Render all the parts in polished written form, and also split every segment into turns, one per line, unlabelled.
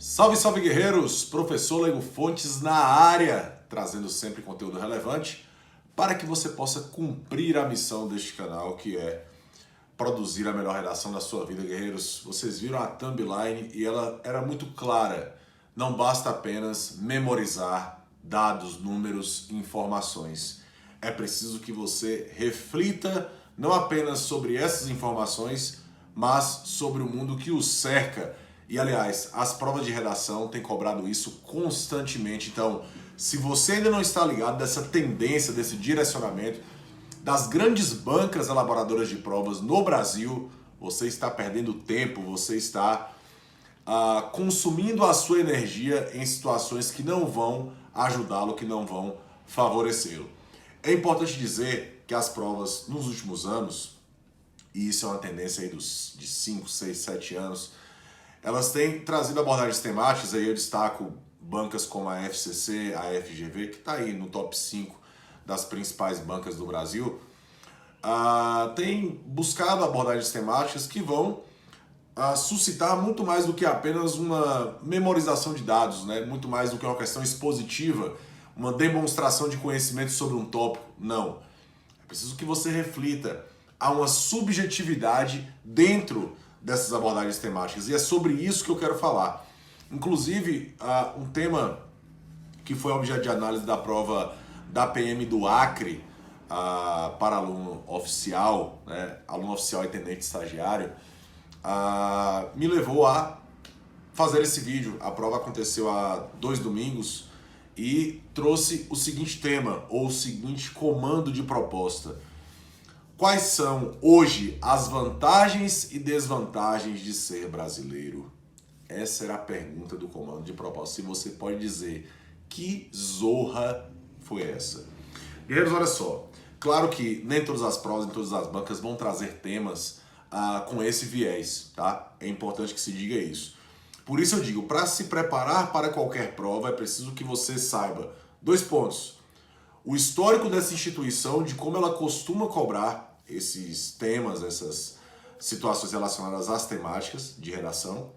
Salve, salve guerreiros! Professor Lego Fontes na área, trazendo sempre conteúdo relevante para que você possa cumprir a missão deste canal, que é produzir a melhor redação da sua vida, guerreiros. Vocês viram a thumbnail e ela era muito clara. Não basta apenas memorizar dados, números e informações. É preciso que você reflita não apenas sobre essas informações, mas sobre o mundo que os cerca. E, aliás, as provas de redação têm cobrado isso constantemente. Então, se você ainda não está ligado dessa tendência, desse direcionamento das grandes bancas elaboradoras de provas no Brasil, você está perdendo tempo, você está consumindo a sua energia em situações que não vão ajudá-lo, que não vão favorecê-lo. É importante dizer que as provas nos últimos anos, e isso é uma tendência aí de 5, 6, 7 anos, elas têm trazido abordagens temáticas. Aí eu destaco bancas como a FCC, a FGV, que está aí no top 5 das principais bancas do Brasil, tem buscado abordagens temáticas que vão suscitar muito mais do que apenas uma memorização de dados, né? Muito mais do que uma questão expositiva, uma demonstração de conhecimento sobre um tópico. Não. É preciso que você reflita. Há uma subjetividade dentro dessas abordagens temáticas, e é sobre isso que eu quero falar. Inclusive, um tema que foi objeto de análise da prova da PM do Acre para aluno oficial, né, aluno oficial e tenente estagiário, me levou a fazer esse vídeo. A prova aconteceu há 2 domingos e trouxe o seguinte tema, ou o seguinte comando de proposta: quais são hoje as vantagens e desvantagens de ser brasileiro? Essa era a pergunta do comando de proposta. Se você pode dizer que zorra foi essa? Guerreiros, olha só. Claro que nem todas as provas, nem todas as bancas vão trazer temas com esse viés, tá? É importante que se diga isso. Por isso eu digo, para se preparar para qualquer prova, é preciso que você saiba 2 pontos. O histórico dessa instituição, de como ela costuma cobrar esses temas, essas situações relacionadas às temáticas de redação,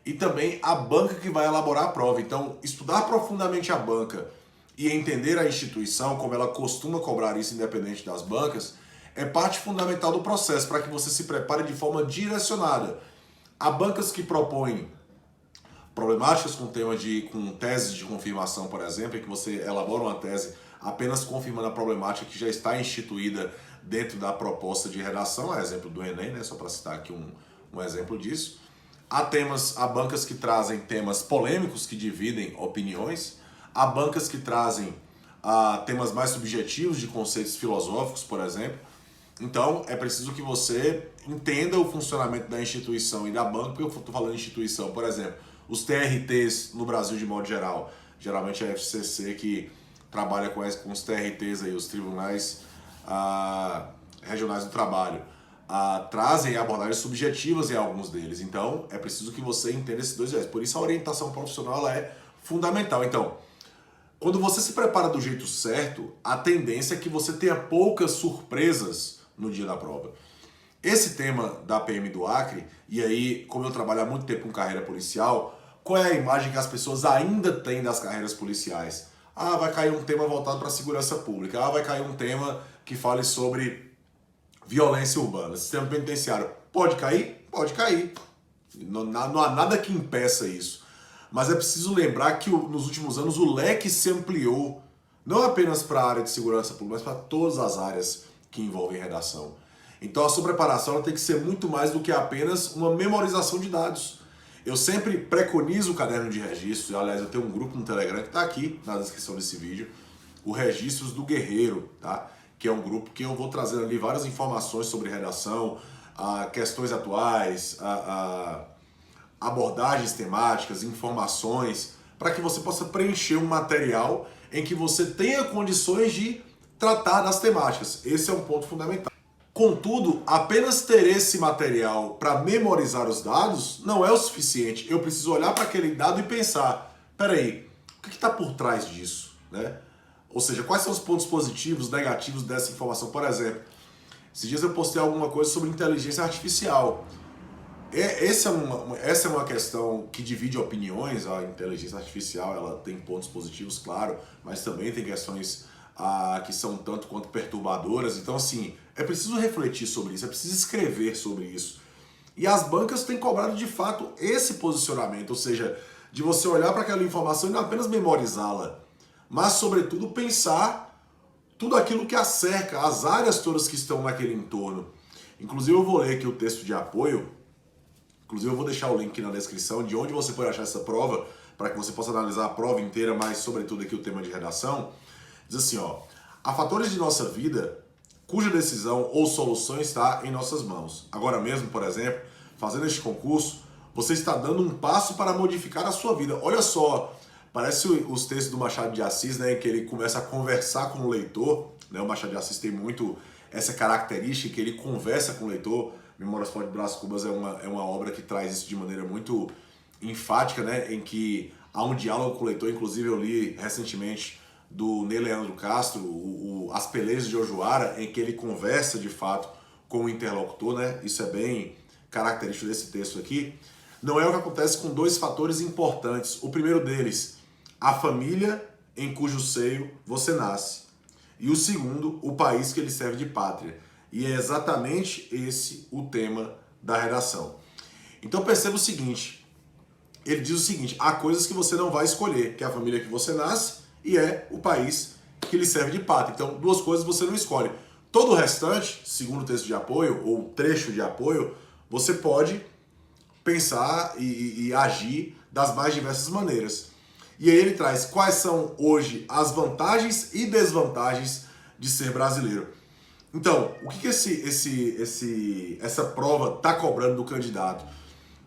e também a banca que vai elaborar a prova. Então, estudar profundamente a banca e entender a instituição, como ela costuma cobrar isso independente das bancas, é parte fundamental do processo para que você se prepare de forma direcionada. Há bancas que propõem problemáticas com com teses de confirmação, por exemplo, em que você elabora uma tese apenas confirmando a problemática que já está instituída dentro da proposta de redação, a exemplo do Enem, né? Só para citar aqui um exemplo disso. Há bancas que trazem temas polêmicos que dividem opiniões, há bancas que trazem temas mais subjetivos de conceitos filosóficos, por exemplo. Então, é preciso que você entenda o funcionamento da instituição e da banca, porque eu estou falando de instituição, por exemplo, os TRTs no Brasil de modo geral, geralmente é a FCC que trabalha com os TRTs, aí, os Tribunais Regionais do Trabalho, trazem abordagens subjetivas em alguns deles. Então, é preciso que você entenda esses 2 viés. Por isso, a orientação profissional ela é fundamental. Então, quando você se prepara do jeito certo, a tendência é que você tenha poucas surpresas no dia da prova. Esse tema da PM do Acre, e aí, como eu trabalho há muito tempo com carreira policial, qual é a imagem que as pessoas ainda têm das carreiras policiais? Vai cair um tema voltado para a segurança pública. Vai cair um tema que fale sobre violência urbana, sistema penitenciário. Pode cair? Pode cair. Não há nada que impeça isso. Mas é preciso lembrar que nos últimos anos o leque se ampliou, não apenas para a área de segurança pública, mas para todas as áreas que envolvem redação. Então a sua preparação ela tem que ser muito mais do que apenas uma memorização de dados. Eu sempre preconizo o caderno de registros. Aliás, eu tenho um grupo no Telegram que está aqui na descrição desse vídeo, o Registros do Guerreiro, tá? Que é um grupo que eu vou trazendo ali várias informações sobre redação, questões atuais, abordagens temáticas, informações, para que você possa preencher um material em que você tenha condições de tratar das temáticas. Esse é um ponto fundamental. Contudo, apenas ter esse material para memorizar os dados não é o suficiente. Eu preciso olhar para aquele dado e pensar, peraí, o que está por trás disso, né? Ou seja, quais são os pontos positivos, negativos dessa informação? Por exemplo, esses dias eu postei alguma coisa sobre inteligência artificial. Essa é uma questão que divide opiniões. A inteligência artificial ela tem pontos positivos, claro, mas também tem questões que são tanto quanto perturbadoras. Então, assim, é preciso refletir sobre isso, é preciso escrever sobre isso. E as bancas têm cobrado de fato esse posicionamento, ou seja, de você olhar para aquela informação e não apenas memorizá-la, mas, sobretudo, pensar tudo aquilo que a cerca, as áreas todas que estão naquele entorno. Inclusive, eu vou ler aqui o texto de apoio. Inclusive, eu vou deixar o link na descrição de onde você pode achar essa prova, para que você possa analisar a prova inteira, mas, sobretudo, aqui o tema de redação. Diz assim, ó: há fatores de nossa vida cuja decisão ou solução está em nossas mãos. Agora mesmo, por exemplo, fazendo este concurso, você está dando um passo para modificar a sua vida. Olha só, parece os textos do Machado de Assis, né, em que ele começa a conversar com o leitor, né? O Machado de Assis tem muito essa característica que ele conversa com o leitor. Memórias Fortes de Brás Cubas é uma obra que traz isso de maneira muito enfática, né, em que há um diálogo com o leitor. Inclusive eu li recentemente do Ney Leandro Castro, As Pelejas de Ojoara, em que ele conversa de fato com o interlocutor, né? Isso é bem característico desse texto aqui. Não é o que acontece com dois fatores importantes. O primeiro deles, a família em cujo seio você nasce. E o segundo, o país que ele serve de pátria. E é exatamente esse o tema da redação. Então perceba o seguinte, ele diz o seguinte: há coisas que você não vai escolher, que é a família que você nasce e é o país que lhe serve de pátria. Então, duas coisas você não escolhe. Todo o restante, segundo o texto de apoio, ou trecho de apoio, você pode pensar e agir das mais diversas maneiras. E aí ele traz quais são hoje as vantagens e desvantagens de ser brasileiro. Então, o que essa prova está cobrando do candidato?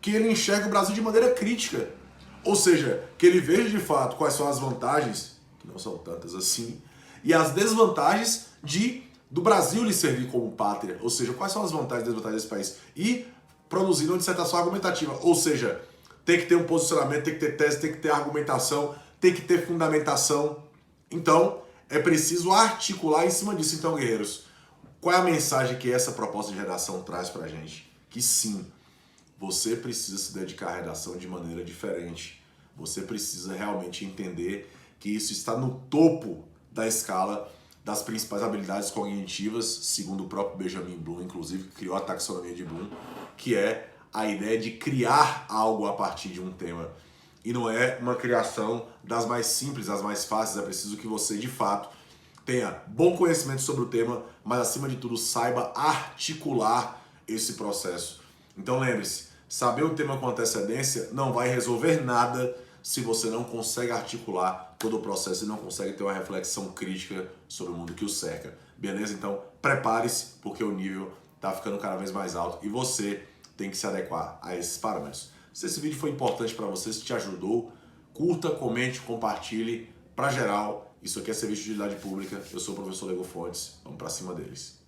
Que ele enxerga o Brasil de maneira crítica. Ou seja, que ele veja de fato quais são as vantagens, que não são tantas assim, e as desvantagens do Brasil lhe servir como pátria. Ou seja, quais são as vantagens e desvantagens desse país. E produzindo uma dissertação argumentativa. Ou seja, tem que ter um posicionamento, tem que ter tese, tem que ter argumentação, tem que ter fundamentação. Então, é preciso articular em cima disso. Então, guerreiros, qual é a mensagem que essa proposta de redação traz pra gente? Que sim, você precisa se dedicar à redação de maneira diferente. Você precisa realmente entender que isso está no topo da escala das principais habilidades cognitivas, segundo o próprio Benjamin Bloom, inclusive, que criou a taxonomia de Bloom, que é a ideia de criar algo a partir de um tema. E não é uma criação das mais simples, das mais fáceis. É preciso que você, de fato, tenha bom conhecimento sobre o tema, mas, acima de tudo, saiba articular esse processo. Então, lembre-se, saber o tema com antecedência não vai resolver nada se você não consegue articular todo o processo e não consegue ter uma reflexão crítica sobre o mundo que o cerca. Beleza? Então, prepare-se, porque o nível está ficando cada vez mais alto e você tem que se adequar a esses parâmetros. Se esse vídeo foi importante para você, se te ajudou, curta, comente, compartilhe para geral. Isso aqui é serviço de utilidade pública. Eu sou o professor Lego Fontes. Vamos para cima deles.